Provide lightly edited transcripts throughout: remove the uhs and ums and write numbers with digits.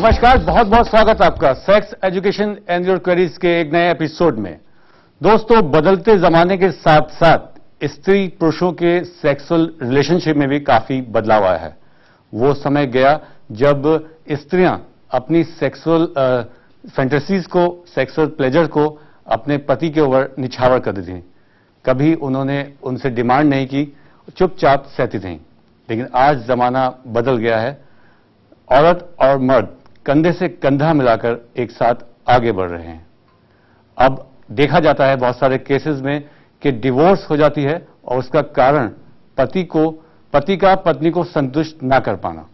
नमस्कार, बहुत बहुत स्वागत आपका sex education and your queries के एक नए एपिसोड में। दोस्तों, बदलते जमाने के साथ साथ स्त्री पुरुषों के सेक्सुअल रिलेशनशिप में भी काफी बदलाव आया है। वो समय गया जब स्त्रियां अपनी सेक्सुअल फैंटेसीज को, सेक्सुअल प्लेजर को अपने पति के ऊपर निछावर करती थीं। कभी उन्होंने उनसे डिमांड नहीं की, चुपचाप सहती थीं। लेकिन आज जमाना बदल गया है। औरत और मर्द कंधे से कंधा मिलाकर एक साथ आगे बढ़ रहे हैं। अब देखा जाता है बहुत सारे केसेस में कि डिवोर्स हो जाती है और उसका कारण पति का पत्नी को संतुष्ट ना कर पाना।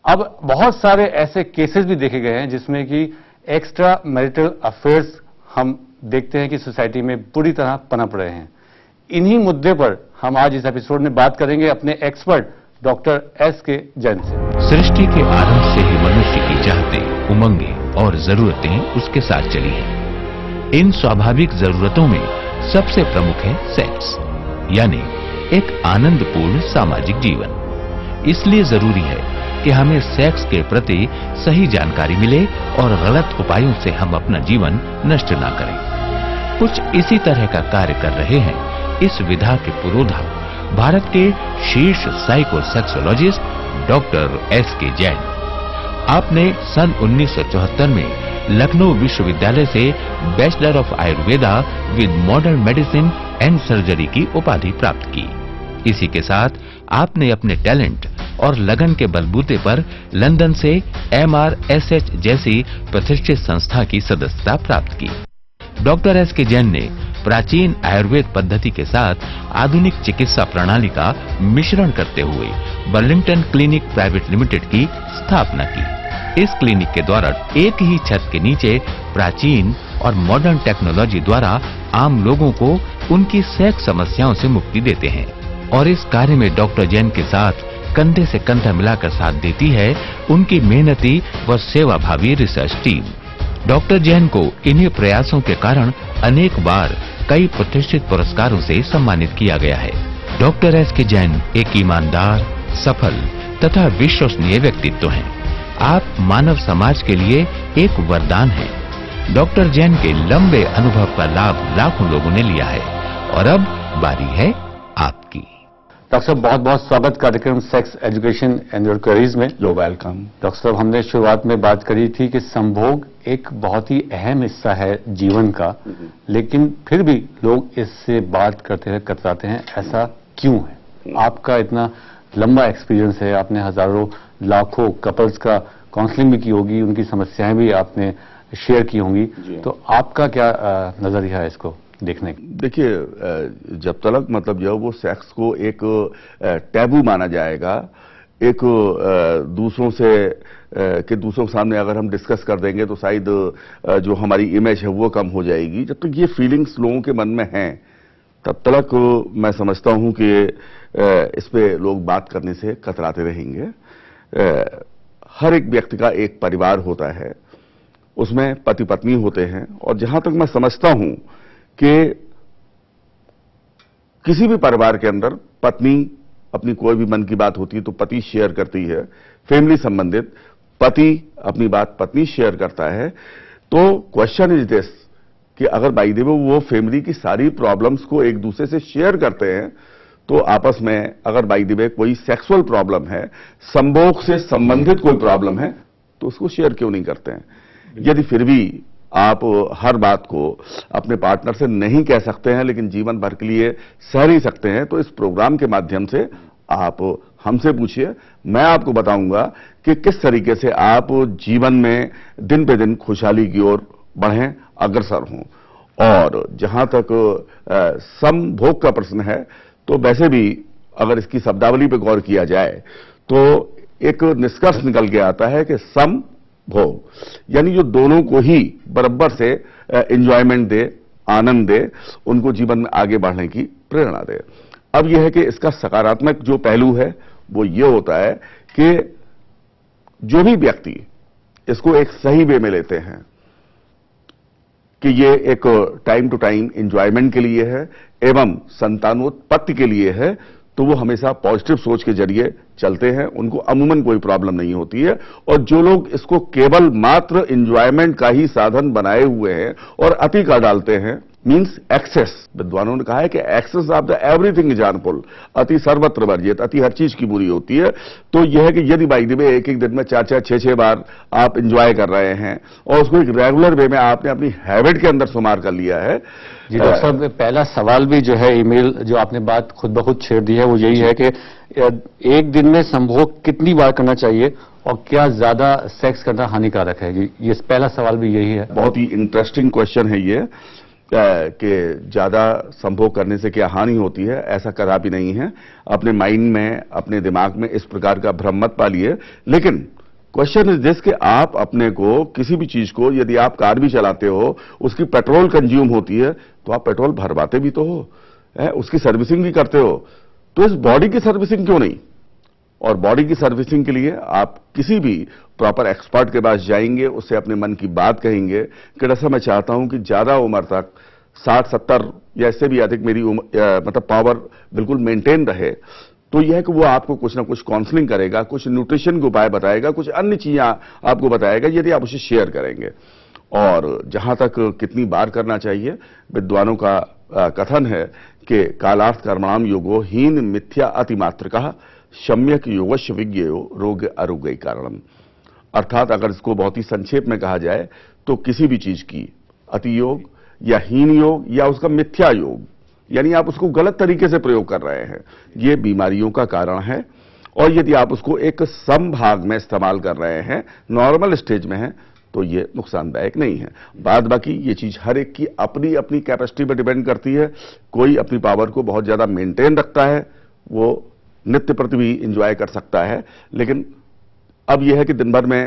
अब बहुत सारे ऐसे केसेस भी देखे गए हैं जिसमें कि एक्स्ट्रा मैरिटल अफेयर्स हम देखते हैं कि सोसाइटी में पूरी तरह पनप रहे हैं। इन्हीं मुद्दे पर हम आज इस एपिसोड में बात करेंगे अपने एक्सपर्ट डॉक्टर एस.के. जैन से। सृष्टि के आरंभ से ही मनुष्य की चाहतें, उमंगें और जरूरतें उसके साथ चली हैं। इन स्वाभाविक जरूरतों में सबसे प्रमुख है सेक्स, यानी एक आनंदपूर्ण सामाजिक जीवन। इसलिए जरूरी है कि हमें सेक्स के प्रति सही जानकारी मिले और गलत उपायों से हम अपना जीवन नष्ट ना करें। कुछ इसी तरह का कार्य कर रहे हैं इस विधा के पुरोधा भारत के शीर्ष psycho sexologist doctor S K. Jain. आपने सन 1974 में लखनऊ विश्वविद्यालय से bachelor of Ayurveda with modern medicine and surgery की उपाधि प्राप्त की। इसी के साथ आपने अपने टैलेंट और लगन के बलबूते पर लंदन से MRSH जैसी प्रतिष्ठित संस्था की सदस्यता प्राप्त की। Doctor S K. जैन ने प्राचीन आयुर्वेद पद्धति के साथ आधुनिक चिकित्सा प्रणाली का मिश्रण करते हुए बर्लिंगटन क्लिनिक प्राइवेट लिमिटेड की स्थापना की। इस क्लिनिक के द्वारा एक ही छत के नीचे प्राचीन और मॉडर्न टेक्नोलॉजी द्वारा आम लोगों को उनकी सेक्स समस्याओं से मुक्ति देते हैं। और इस कार्य में डॉक्टर जैन के साथ कंधे से कंधा मिलाकर साथ देती है उनकी मेहनती व सेवाभावी रिसर्च टीम। डॉक्टर जैन को इन्हीं प्रयासों के कारण अनेक बार कई प्रतिष्ठित पुरस्कारों से सम्मानित किया गया है। Doctor S K. जैन एक ईमानदार, सफल तथा विश्वसनीय व्यक्तित्व हैं। आप मानव समाज के लिए एक वरदान हैं। डॉक्टर जैन के लंबे अनुभव का लाभ लाखों लोगों ने लिया है और अब बारी है आपकी। डॉक्टर साहब, बहुत बहुत स्वागत कार्यक्रम sex education and your queries में। लो वेलकम। डॉक्टर साहब, हमने शुरुआत में बात करी थी कि संभोग एक बहुत ही अहम हिस्सा है जीवन का, लेकिन फिर भी लोग इससे बात करते हैं, कतराते हैं। ऐसा क्यों है? आपका इतना लंबा एक्सपीरियंस है, आपने हजारों लाखों कपल्स का काउंसलिंग भी की होगी, उनकी समस्याएं भी आपने शेयर की होंगी, तो आपका क्या नजरिया है इसको देखने की? देखिए, जब तक मतलब जो वो सेक्स को एक टैबू माना जाएगा, एक दूसरों के सामने अगर हम डिस्कस कर देंगे तो शायद जो हमारी इमेज है वो कम हो जाएगी। जब तक ये फीलिंग्स लोगों के मन में हैं तब तक मैं समझता हूं कि इस पे लोग बात करने से कतराते रहेंगे। हर एक व्यक्ति का एक परिवार होता है, उसमें पति पत्नी होते हैं, और जहां तक मैं समझता हूं कि किसी भी परिवार के अंदर पत्नी अपनी कोई भी मन की बात होती है तो पति शेयर करती है, फैमिली संबंधित पति अपनी बात पत्नी शेयर करता है। तो क्वेश्चन इज दिस कि अगर बाई द वे वो फैमिली की सारी प्रॉब्लम्स को एक दूसरे से शेयर करते हैं तो आपस में अगर बाई द वे कोई सेक्सुअल प्रॉब्लम है, संभोग से संबंधित कोई प्रॉब्लम है, तो उसको शेयर क्यों नहीं करते हैं? यदि फिर भी आप हर बात को अपने पार्टनर से नहीं कह सकते हैं लेकिन जीवन भर के लिए सह नहीं सकते हैं, तो इस प्रोग्राम के माध्यम से आप हमसे पूछिए, मैं आपको बताऊंगा कि किस तरीके से आप जीवन में दिन पे दिन खुशहाली की ओर बढ़ें, अग्रसर हों। और जहां तक समभोग का प्रश्न है, तो वैसे भी अगर इसकी शब्दावली पे गौर किया जाए तो एक निष्कर्ष निकल के आता है कि सम भोग यानी जो दोनों को ही बराबर से एंजॉयमेंट दे, आनंद दे, उनको जीवन में आगे बढ़ने की प्रेरणा दे। अब यह है कि इसका सकारात्मक जो पहलू है वो ये होता है कि जो भी व्यक्ति इसको एक सही वे में लेते हैं कि ये एक टाइम टू टाइम एंजॉयमेंट के लिए है एवं संतानोत्पत्ति के लिए है, तो वो हमेशा पॉजिटिव सोच के जरिए चलते हैं, उनको अमूमन कोई प्रॉब्लम नहीं होती है। और जो लोग इसको केवल मात्र एंजॉयमेंट का ही साधन बनाए हुए हैं और अति कर डालते हैं, मींस एक्सेस, विद्वानों ने कहा है कि excess of the everything is harmful, अति सर्वत्र वर्जित, अति हर चीज की बुरी होती है। तो यह है कि यदि बाई द वे एक एक दिन में 4-4, 6-6 बार आप एंजॉय कर रहे हैं और उसको एक रेगुलर वे में आपने अपनी हैबिट के अंदर शुमार कर लिया है। जी डॉक्टर साहब, पहला सवाल भी जो है ईमेल जो आपने बात खुद ब खुद छेड़ दी है वो यही है कि एक दिन में संभोग कितनी बार करना चाहिए और क्या ज्यादा सेक्स करना हानिकारक है? ये पहला सवाल भी यही है। बहुत ही इंटरेस्टिंग क्वेश्चन है ये कि ज्यादा संभोग करने से क्या हानि होती है। ऐसा कदापि नहीं है। अपने माइंड में, अपने दिमाग में इस प्रकार का भ्रम मत पालिए। लेकिन क्वेश्चन इज दिस कि आप अपने को किसी भी चीज को, यदि आप कार भी चलाते हो, उसकी पेट्रोल कंज्यूम होती है तो आप पेट्रोल भरवाते भी तो हो, उसकी सर्विसिंग भी करते हो, तो इस बॉडी की सर्विसिंग क्यों नहीं? और बॉडी की सर्विसिंग के लिए आप किसी भी प्रॉपर एक्सपर्ट के पास जाएंगे, उससे अपने मन की बात कहेंगे कि डॉक्टर मैं चाहता हूं कि ज्यादा उम्र तक 60-70 या इससे भी अधिक मेरी मतलब पावर बिल्कुल मेंटेन रहे, तो यह है कि वो आपको कुछ ना कुछ काउंसलिंग करेगा, कुछ न्यूट्रिशन के उपाय बताएगा, कुछ अन्य चीजें आपको बताएगा यदि आप उसे शेयर करेंगे। और जहां तक कितनी बार करना चाहिए, विद्वानों का कथन है कि कालार्थ कर्मणाम योगो हीन मिथ्या अतिमात्रकः सम्यक योगस्य विज्ञेयो रोग आरोग्य कारणम। अर्थात अगर इसको बहुत ही संक्षेप में कहा जाए तो किसी भी चीज की अति योग या हीन योग या उसका मिथ्या योग, यानी आप उसको गलत तरीके से प्रयोग कर रहे हैं, ये बीमारियों का कारण है। और यदि आप उसको एक समभाग में इस्तेमाल कर रहे हैं, नॉर्मल स्टेज में है, तो ये नुकसानदायक नहीं है। बाद बाकी ये चीज हर एक की अपनी अपनी कैपेसिटी पर डिपेंड करती है। कोई अपनी पावर को बहुत ज्यादा मेंटेन रखता है, वो नित्य प्रति भी इंजॉय कर सकता है। लेकिन अब यह है कि दिन भर में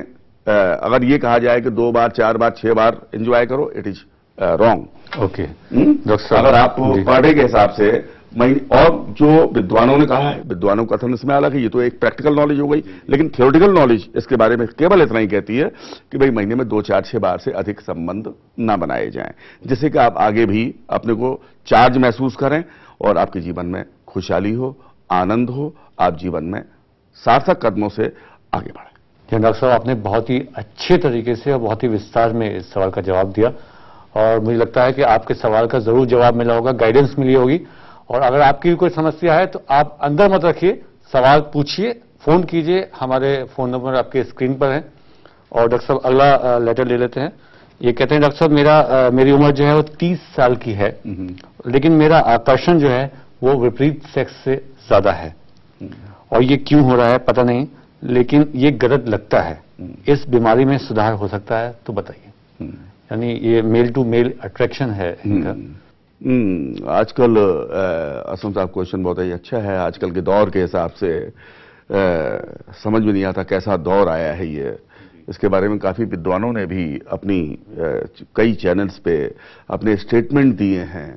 अगर ये कहा जाए कि 2 बार, 4 बार, 6 बार इंजॉय करो, it is wrong. Okay doctor साहब, अगर आप पर डे के हिसाब से और जो विद्वानों ने कहा है, विद्वानों का कथन इसमें अलग है, ये तो एक प्रैक्टिकल नॉलेज हो गई, लेकिन थ्योरेटिकल नॉलेज इसके बारे में केवल इतना ही कहती है कि भाई महीने में 2, 4, 6 बार से अधिक संबंध ना बनाए जाएं, जिससे कि आप आगे भी अपने को चार्ज महसूस करें और आपके जीवन में खुशहाली हो, आनंद हो, आप जीवन में सार्थक कदमों से आगे बढ़ें। डॉक्टर साहब, आपने बहुत ही अच्छे तरीके से और बहुत ही विस्तार में इस सवाल का जवाब दिया और मुझे लगता है कि आपके सवाल का जरूर जवाब मिला होगा, गाइडेंस मिली होगी। और अगर आपकी भी कोई समस्या है तो आप अंदर मत रखिए, सवाल पूछिए, फोन कीजिए, हमारे फोन नंबर आपके स्क्रीन पर है। और डॉक्टर साहब अगला लेटर ले लेते हैं। ये कहते हैं, डॉक्टर साहब मेरी उम्र जो है वो 30 साल की है, लेकिन मेरा आकर्षण जो है वो विपरीत सेक्स से ज्यादा है और ये क्यों हो रहा है पता नहीं, लेकिन ये गलत लगता है। इस बीमारी में सुधार हो सकता है तो बताइए। यानी ये मेल टू मेल अट्रैक्शन है इनका। आजकल असम साहब क्वेश्चन बहुत ही अच्छा है। आजकल के दौर के हिसाब से समझ में नहीं आता कैसा दौर आया है ये। इसके बारे में काफी विद्वानों ने भी अपनी कई चैनल्स पे अपने स्टेटमेंट दिए हैं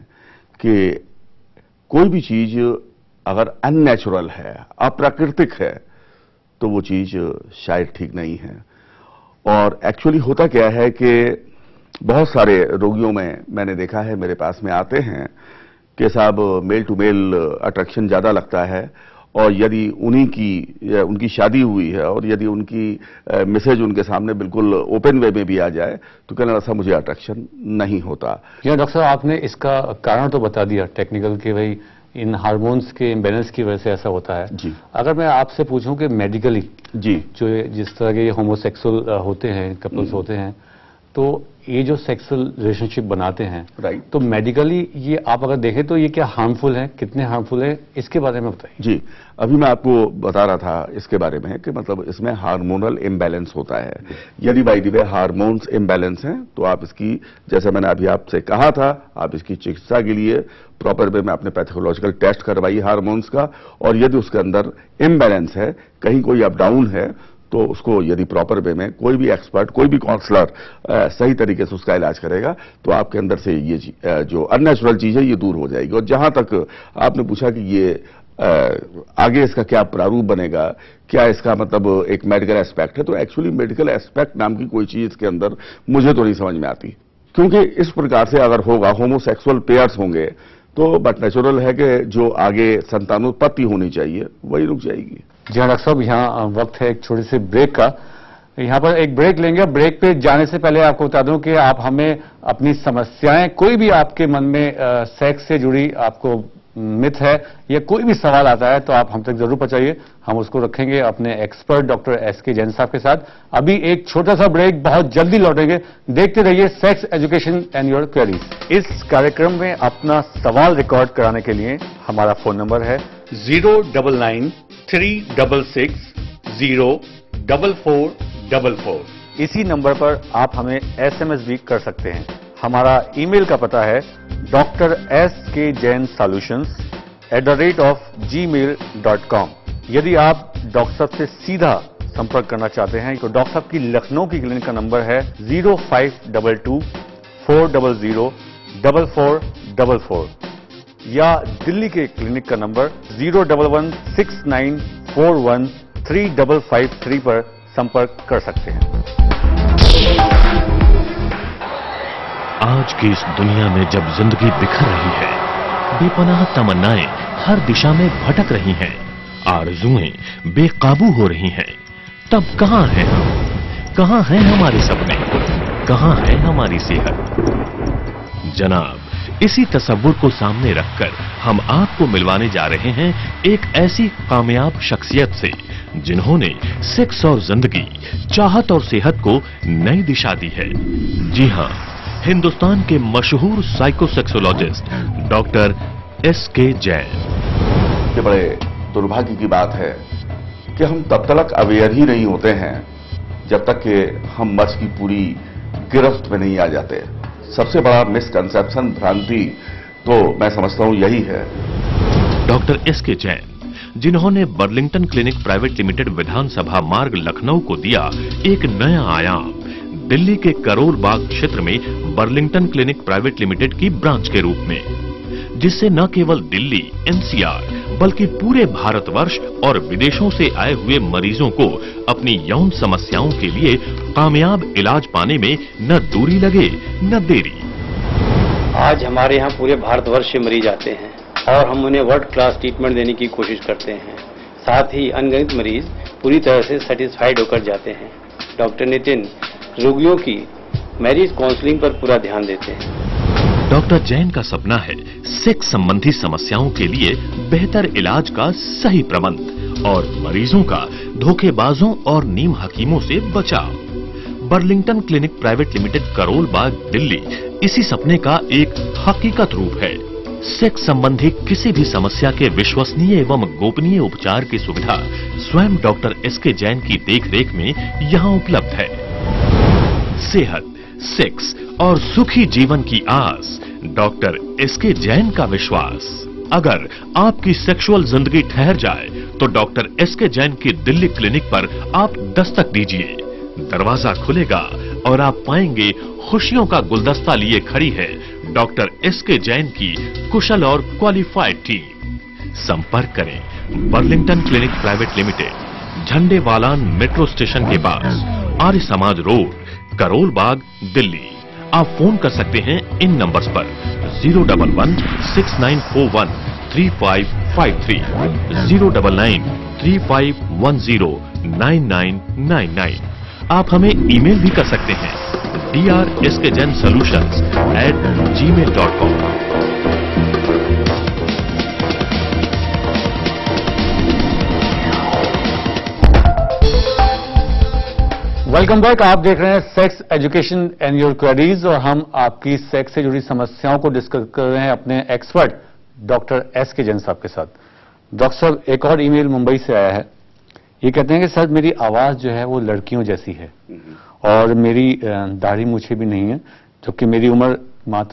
कि कोई भी चीज अगर अननेचुरल है, अप्राकृतिक है, तो वो चीज शायद ठीक नहीं है। और एक्चुअली होता क्या है कि बहुत सारे रोगियों में मैंने देखा है, मेरे पास में आते हैं कि साहब मेल टू मेल अट्रैक्शन ज्यादा लगता है, और यदि उनकी शादी हुई है और यदि उनकी मैसेज उनके सामने बिल्कुल ओपन वे में भी आ जाए तो कहना ऐसा मुझे अट्रैक्शन नहीं होता। डॉक्टर साहब, आपने इसका कारण तो बता दिया टेक्निकल कि भाई इन हार्मोन्स के इम्बैलेंस की वजह से ऐसा होता है जी। अगर मैं आपसे पूछूं कि मेडिकली जी जो जिस तरह के ये होमोसेक्सुअल होते हैं, कपल्स होते हैं, तो ये जो सेक्सुअल रिलेशनशिप बनाते हैं, राइट, तो मेडिकली ये आप अगर देखें तो ये क्या हार्मफुल है, कितने हार्मफुल है, इसके बारे में बताइए। जी, अभी मैं आपको बता रहा था इसके बारे में कि मतलब इसमें हार्मोनल इम्बैलेंस होता है। यदि by the way hormones imbalance हैं तो आप इसकी, जैसे मैंने अभी आपसे कहा था, आप इसकी चिकित्सा के लिए प्रॉपर वे में अपने पैथोलॉजिकल टेस्ट करवाइए हार्मोन्स का, और यदि उसके अंदर इम्बैलेंस है, कहीं कोई अप डाउन है, तो उसको यदि प्रॉपर वे में कोई भी एक्सपर्ट, कोई भी काउंसलर सही तरीके से उसका इलाज करेगा तो आपके अंदर से ये जो अननेचुरल चीज है ये दूर हो जाएगी। और जहां तक आपने पूछा कि ये आगे इसका क्या प्रारूप बनेगा, क्या इसका मतलब एक मेडिकल एस्पेक्ट है, तो एक्चुअली मेडिकल एस्पेक्ट नाम की कोई चीज इसके अंदर मुझे तो नहीं समझ में आती। क्योंकि इस प्रकार से अगर होगा, होमोसेक्सुअल पेयर्स होंगे तो बट नेचुरल है कि जो आगे संतानोत्पत्ति होनी चाहिए वही रुक जाएगी। जी हाँ डॉक्टर साहब, यहाँ वक्त है एक छोटे से ब्रेक का। यहाँ पर एक ब्रेक लेंगे। ब्रेक पे जाने से पहले आपको बता दूं कि आप हमें अपनी समस्याएं, कोई भी आपके मन में सेक्स से जुड़ी आपको मिथ है या कोई भी सवाल आता है तो आप हम तक जरूर पहुंचाइए। हम उसको रखेंगे अपने एक्सपर्ट डॉक्टर एसके जैन साहब के साथ। अभी एक छोटा सा ब्रेक, बहुत जल्दी लौटेंगे। देखते रहिए sex education and your queries. इस कार्यक्रम में अपना सवाल रिकॉर्ड कराने के लिए हमारा फोन नंबर है 09936604444। इसी नंबर पर आप हमें एसएमएस भी कर सकते हैं। हमारा ईमेल का पता है drskjainsolutions@gmail.com। यदि आप डॉक्टर साहब से सीधा संपर्क करना चाहते हैं तो डॉक्टर साहब की लखनऊ की क्लिनिक का नंबर है 0522-400-4444 या दिल्ली के क्लिनिक का नंबर 01169413553 पर संपर्क कर सकते हैं। आज की इस दुनिया में जब जिंदगी बिखर रही है, बेपनाह तमन्नाएं हर दिशा में भटक रही हैं, आरज़ुएं बेकाबू हो रही हैं, तब कहां हैं हम? कहां हैं हमारे सपने? कहां है हमारी सेहत? जनाब, इसी तसव्वुर को सामने रखकर हम आपको मिलवाने जा रहे हैं एक ऐसी कामयाब शख्सियत से जिन्होंने सेक्स और जिंदगी, चाहत और सेहत को नई दिशा दी है। जी हां, हिंदुस्तान के मशहूर साइकोसेक्सोलॉजिस्ट डॉक्टर एसके जैन। ये बड़े दुर्भाग्य की बात है कि हम तब तक अवेयर ही नहीं होते हैं जब तक कि हम मर्ज की पूरी गिरफ्त में नहीं आ जाते। सबसे बड़ा मिसकंसेप्शन, भ्रांति तो मैं समझता हूं यही है। डॉक्टर एसके जैन, जिन्होंने बर्लिंगटन क्लिनिक प्राइवेट लिमिटेड विधानसभा मार्ग लखनऊ को दिया एक नया आयाम, दिल्ली के करोल बाग क्षेत्र में बर्लिंगटन क्लिनिक प्राइवेट लिमिटेड की ब्रांच के रूप में, जिससे न केवल दिल्ली एनसीआर बल्कि पूरे भारतवर्ष और विदेशों से आए हुए मरीजों को अपनी यौन समस्याओं के लिए कामयाब इलाज पाने में न दूरी लगे न देरी। आज हमारे यहाँ पूरे भारतवर्ष से मरीज आते हैं और हम उन्हें वर्ल्ड क्लास ट्रीटमेंट देने की कोशिश करते हैं। साथ ही अनगिनत मरीज पूरी तरह से सेटिस्फाइड होकर जाते हैं। डॉक्टर नितिन रोगियों की मैरिज काउंसलिंग पर पूरा ध्यान देते हैं। डॉक्टर जैन का सपना है सेक्स संबंधी समस्याओं के लिए बेहतर इलाज का सही प्रबंध और मरीजों का धोखेबाजों और नीम हकीमों से बचाव। Burlington clinic private limited Karol Bagh Delhi इसी सपने का एक हकीकत रूप है। सेक्स संबंधी किसी भी समस्या के विश्वसनीय एवं गोपनीय उपचार की सुविधा स्वयं डॉक्टर एसके जैन की देखरेख में यहां उपलब्ध है। सेहत, सेक्स और सुखी जीवन की आस, डॉक्टर एसके जैन का विश्वास। अगर आपकी सेक्सुअल जिंदगी ठहर जाए तो डॉक्टर एसके जैन की दिल्ली क्लिनिक पर आप दस्तक दीजिए। दरवाजा खुलेगा और आप पाएंगे खुशियों का गुलदस्ता लिए खड़ी है डॉक्टर एसके जैन की कुशल और क्वालिफाइड टीम। संपर्क करें Burlington clinic private limited, Jhandewalan metro station के पास, आर्य समाज रोड, करोल बाग, दिल्ली। आप फोन कर सकते हैं इन नंबर्स पर 011-6941-3553, 099-3510-9999। आप हमें ईमेल भी कर सकते हैं drskjainsolutions@gmail.com। Welcome back. आप देख रहे हैं sex education and your queries और हम आपकी सेक्स से जुड़ी समस्याओं को डिस्कस कर रहे हैं अपने एक्सपर्ट डॉक्टर एसके जैन साहब के साथ। डॉक्टर साहब, एक और ईमेल मुंबई से आया है। ये कहते हैं कि सर मेरी आवाज जो है वो लड़कियों जैसी है और मेरी दाढ़ी मूछें भी नहीं है, जबकि मेरी उम्र मात्र